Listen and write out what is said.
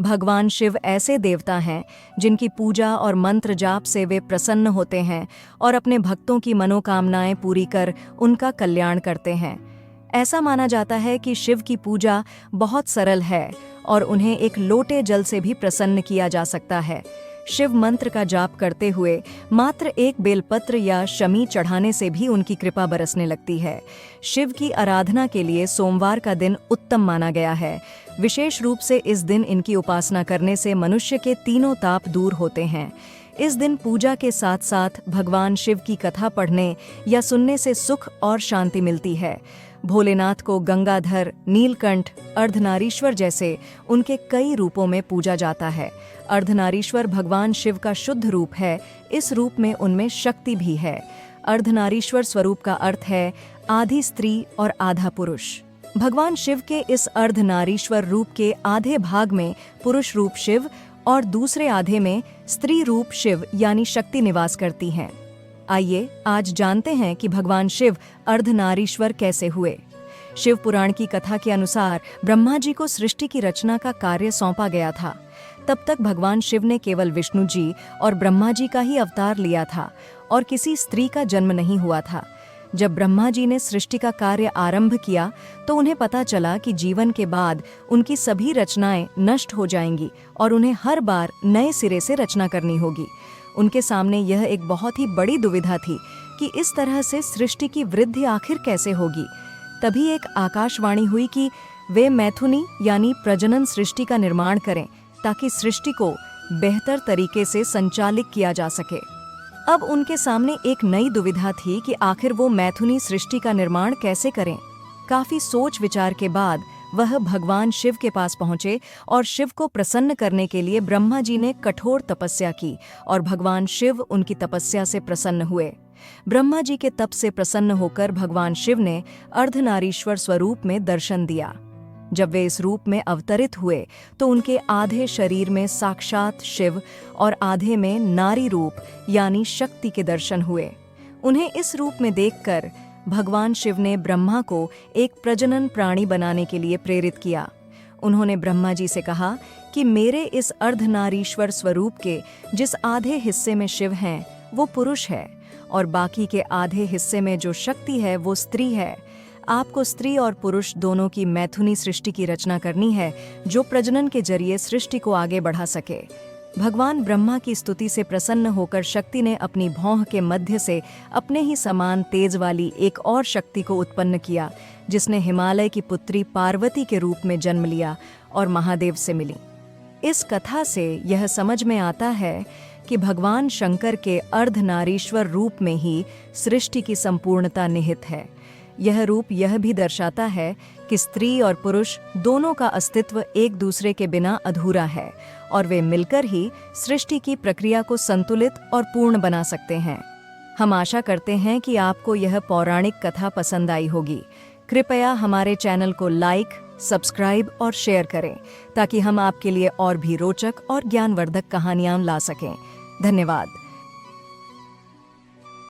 भगवान शिव ऐसे देवता हैं जिनकी पूजा और मंत्र जाप से वे प्रसन्न होते हैं और अपने भक्तों की मनोकामनाएं पूरी कर उनका कल्याण करते हैं। ऐसा माना जाता है कि शिव की पूजा बहुत सरल है और उन्हें एक लोटे जल से भी प्रसन्न किया जा सकता है। शिव मंत्र का जाप करते हुए मात्र एक बेलपत्र या शमी चढ़ाने से भी उनकी कृपा बरसने लगती है। शिव की आराधना के लिए सोमवार का दिन उत्तम माना गया है। विशेष रूप से इस दिन इनकी उपासना करने से मनुष्य के तीनों ताप दूर होते हैं। इस दिन पूजा के साथ साथ भगवान शिव की कथा पढ़ने या सुनने से सुख और शांति मिलती है। भोलेनाथ को गंगाधर, नीलकंठ, अर्धनारीश्वर जैसे उनके कई रूपों में पूजा जाता है। अर्धनारीश्वर भगवान शिव का शुद्ध रूप है। इस रूप में उनमें शक्ति भी है। अर्धनारीश्वर स्वरूप का अर्थ है आधी स्त्री और आधा पुरुष। भगवान शिव के इस अर्धनारीश्वर रूप के आधे भाग में पुरुष रूप शिव और दूसरे आधे में स्त्री रूप शिव यानी शक्ति निवास करती हैं। आइए आज जानते हैं कि भगवान शिव अर्धनारीश्वर कैसे हुए। शिव पुराण की कथा के अनुसार ब्रह्मा जी को सृष्टि की रचना का कार्य सौंपा गया था। तब तक भगवान शिव ने केवल विष्णु जी और ब्रह्मा जी का ही अवतार लिया था और किसी स्त्री का जन्म नहीं हुआ था। जब ब्रह्मा जी ने सृष्टि का कार्य आरंभ किया तो उन्हें पता चला कि जीवन के बाद उनकी सभी रचनाएं नष्ट हो जाएंगी और उन्हें हर बार नए सिरे से रचना करनी होगी। उनके सामने यह एक बहुत ही बड़ी दुविधा थी कि इस तरह से सृष्टि की वृद्धि आखिर कैसे होगी। तभी एक आकाशवाणी हुई कि वे मैथुनी यानी प्रजनन सृष्टि का निर्माण करें ताकि सृष्टि को बेहतर तरीके से संचालित किया जा सके। अब उनके सामने एक नई दुविधा थी कि आखिर वो मैथुनी सृष्टि का निर्माण कैसे करें। काफी सोच विचार के बाद वह भगवान शिव के पास पहुंचे और शिव को प्रसन्न करने के लिए ब्रह्मा जी ने कठोर तपस्या की और भगवान शिव उनकी तपस्या से प्रसन्न हुए। ब्रह्मा जी के तप से प्रसन्न होकर भगवान शिव ने अर्धनारीश्वर स्वरूप में दर्शन दिया। जब वे इस रूप में अवतरित हुए तो उनके आधे शरीर में साक्षात शिव और आधे में नारी रूप यानी शक्ति के दर्शन हुए। उन्हें इस रूप में देखकर भगवान शिव ने ब्रह्मा को एक प्रजनन प्राणी बनाने के लिए प्रेरित किया। उन्होंने ब्रह्मा जी से कहा कि मेरे इस अर्धनारीश्वर स्वरूप के जिस आधे हिस्से में शिव हैं वो पुरुष है और बाकी के आधे हिस्से में जो शक्ति है वो स्त्री है। आपको स्त्री और पुरुष दोनों की मैथुनी सृष्टि की रचना करनी है जो प्रजनन के जरिए सृष्टि को आगे बढ़ा सके। भगवान ब्रह्मा की स्तुति से प्रसन्न होकर शक्ति ने अपनी भौंह के मध्य से अपने ही समान तेज वाली एक और शक्ति को उत्पन्न किया जिसने हिमालय की पुत्री पार्वती के रूप में जन्म लिया और महादेव से मिली। इस कथा से यह समझ में आता है कि भगवान शंकर के अर्धनारीश्वर रूप में ही सृष्टि की संपूर्णता निहित है। यह रूप यह भी दर्शाता है कि स्त्री और पुरुष दोनों का अस्तित्व एक दूसरे के बिना अधूरा है और वे मिलकर ही सृष्टि की प्रक्रिया को संतुलित और पूर्ण बना सकते हैं। हम आशा करते हैं कि आपको यह पौराणिक कथा पसंद आई होगी। कृपया हमारे चैनल को लाइक, सब्सक्राइब और शेयर करें ताकि हम आपके लिए और भी रोचक और ज्ञानवर्धक कहानियां ला सकें। धन्यवाद।